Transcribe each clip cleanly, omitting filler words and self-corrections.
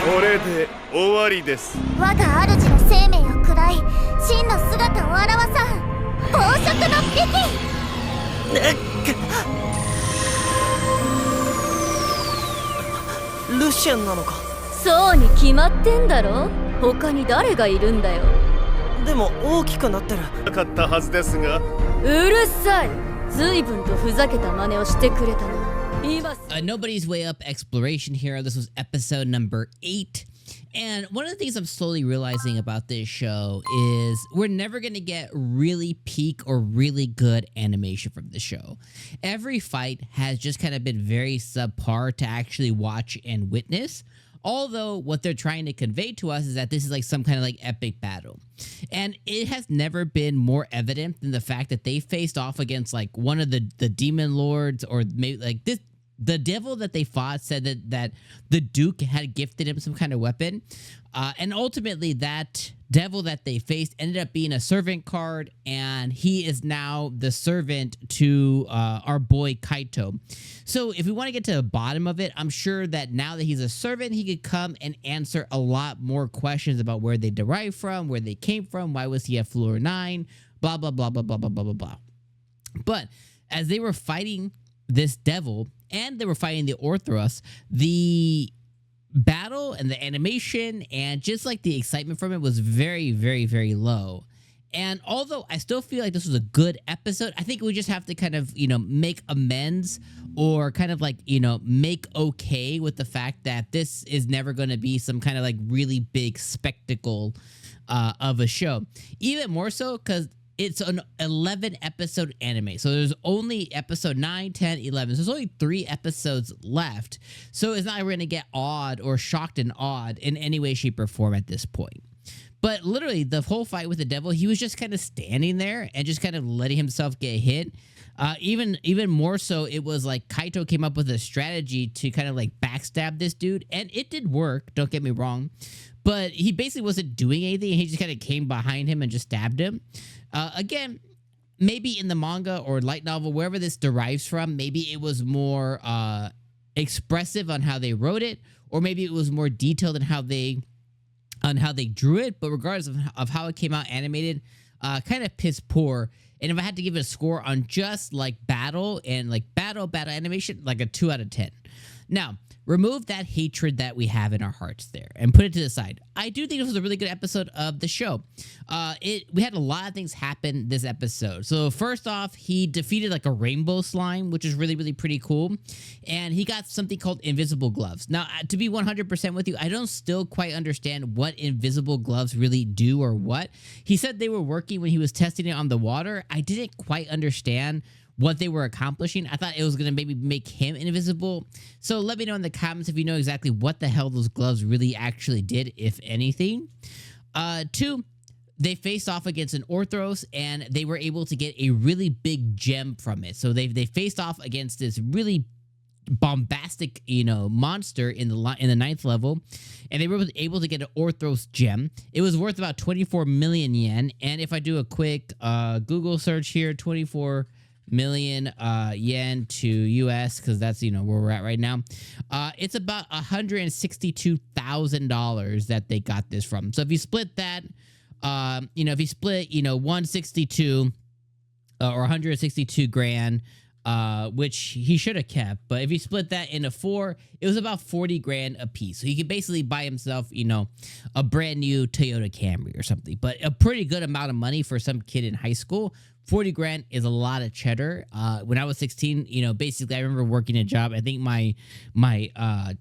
これで終わりです。我が主の生命を喰らい真の姿を現さん飽食の危機。ルシアンなのか。そうに決まってんだろ。他に誰がいるんだよ。でも大きくなってる。なかったはずですが。うるさい。随分とふざけた真似をしてくれたな。Nobody's Way Up exploration here. This was episode number 8. And one of the things I'm slowly realizing about this show is we're never going to get really peak or really good animation from the show. Every fight has just kind of been very subpar to actually watch and witness. Although what they're trying to convey to us is that this is like some kind of like epic battle. And it has never been more evident than the fact that they faced off against like one of the demon lords, or maybe like this. The devil that they fought said that the Duke had gifted him some kind of weapon. And ultimately that devil that they faced ended up being a servant card, and he is now the servant to our boy Kaito. So if we want to get to the bottom of it, I'm sure that now that he's a servant, he could come and answer a lot more questions about where they derived from, where they came from, why was he at floor 9, blah, blah, blah, blah, blah, blah, blah, blah, blah. But as they were fighting this devil, and they were fighting the Orthros, the battle and the animation and just like the excitement from it was very, very, very low. And although I still feel like this was a good episode, I think we just have to kind of, make amends, or kind of like, make okay with the fact that this is never going to be some kind of like really big spectacle of a show. Even more so because it's an 11 episode anime. So there's only episode 9, 10, 11. So there's only 3 episodes left. So it's not like we're going to get awed or shocked and awed in any way, shape, or form at this point. But literally the whole fight with the devil, he was just kind of standing there and just kind of letting himself get hit. Even more so, it was like Kaito came up with a strategy to kind of like backstab this dude. And it did work, don't get me wrong. But he basically wasn't doing anything. He just kind of came behind him and just stabbed him. Again, maybe in the manga or light novel, wherever this derives from, maybe it was more expressive on how they wrote it, or maybe it was more detailed in how they drew it. But regardless of how it came out animated, kind of piss poor. And if I had to give it a score on just like battle and like battle animation, like a 2 out of 10. Now, remove that hatred that we have in our hearts there and put it to the side. I do think this was a really good episode of the show. We had a lot of things happen this episode. So first off, he defeated like a rainbow slime, which is really, really pretty cool. And he got something called invisible gloves. Now, to be 100% with you, I don't still quite understand what invisible gloves really do or what. He said they were working when he was testing it on the water. I didn't quite understand what they were accomplishing. I thought it was going to maybe make him invisible. So let me know in the comments if you know exactly what the hell those gloves really actually did, if anything. 2, they faced off against an Orthros, and they were able to get a really big gem from it. So they faced off against this really bombastic, monster in the 9th level, and they were able to get an Orthros gem. It was worth about 24 million yen. And if I do a quick Google search here, 24 million yen to US, because that's where we're at right now, it's about $162,000 that they got this from. So if you split that, if you split 162 or 162 grand, which he should have kept, but if you split that into 4, it was about 40 grand a piece. So he could basically buy himself a brand new Toyota Camry or something, but a pretty good amount of money for some kid in high school. 40 grand is a lot of cheddar. When I was 16, basically I remember working a job. I think my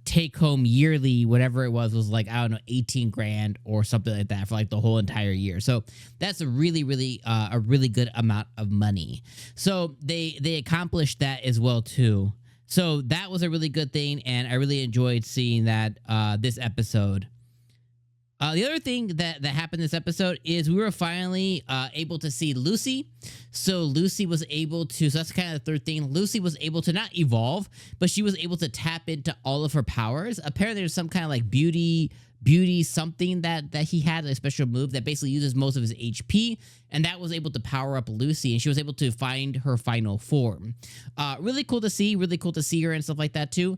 take home yearly, whatever it was like, I don't know, 18 grand or something like that for like the whole entire year. So that's a really, really, a really good amount of money. So they accomplished that as well too. So that was a really good thing. And I really enjoyed seeing that, this episode. The other thing that happened this episode is we were finally able to see Lucy. So Lucy was able to, so that's kind of the third thing. Lucy was able to not evolve, but she was able to tap into all of her powers. Apparently there's some kind of like beauty something that he had, a special move that basically uses most of his HP, and that was able to power up Lucy, and she was able to find her final form. Really cool to see her and stuff like that too.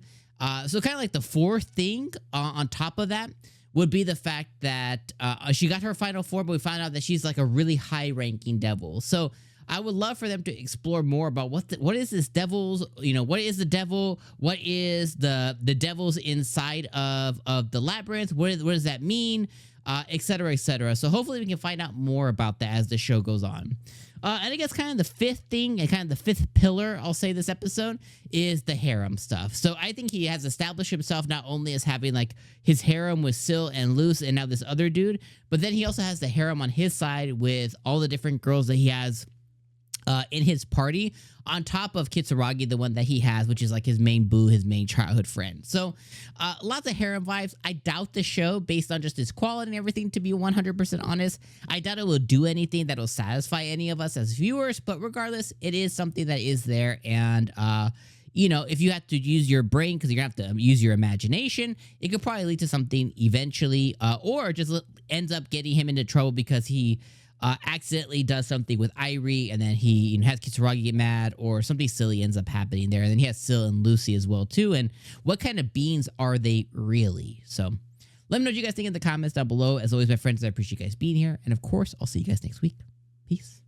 So kind of like the fourth thing on top of that would be the fact that she got her final form, but we found out that she's like a really high-ranking devil. So I would love for them to explore more about what is this devil's, what is the devil? What is the devils inside of the labyrinth? What does that mean? Et cetera, et cetera. So hopefully we can find out more about that as the show goes on. And I guess kind of the fifth thing and kind of the fifth pillar, I'll say this episode, is the harem stuff. So I think he has established himself not only as having like his harem with Sil and Luce and now this other dude, but then he also has the harem on his side with all the different girls that he has in his party, on top of 𝐜𝐡𝐚𝐧𝐽𝐩𝐸 that one that he has, which is like his main boo, his main childhood friend. So lots of harem vibes. I doubt the show, based on just its quality and everything, to be 100% honest, I doubt it will do anything that will satisfy any of us as viewers, but regardless, it is something that is there. And if you have to use your brain, because you're going to have to use your imagination, it could probably lead to something eventually, or just ends up getting him into trouble because he accidentally does something with Irie, and then he has 𝐜𝐡𝐚𝐧𝐽𝐸𝐸 get mad, or something silly ends up happening there. And then he has Sil and Lucy as well, too. And what kind of beings are they really? So let me know what you guys think in the comments down below. As always, my friends, I appreciate you guys being here. And of course, I'll see you guys next week. Peace.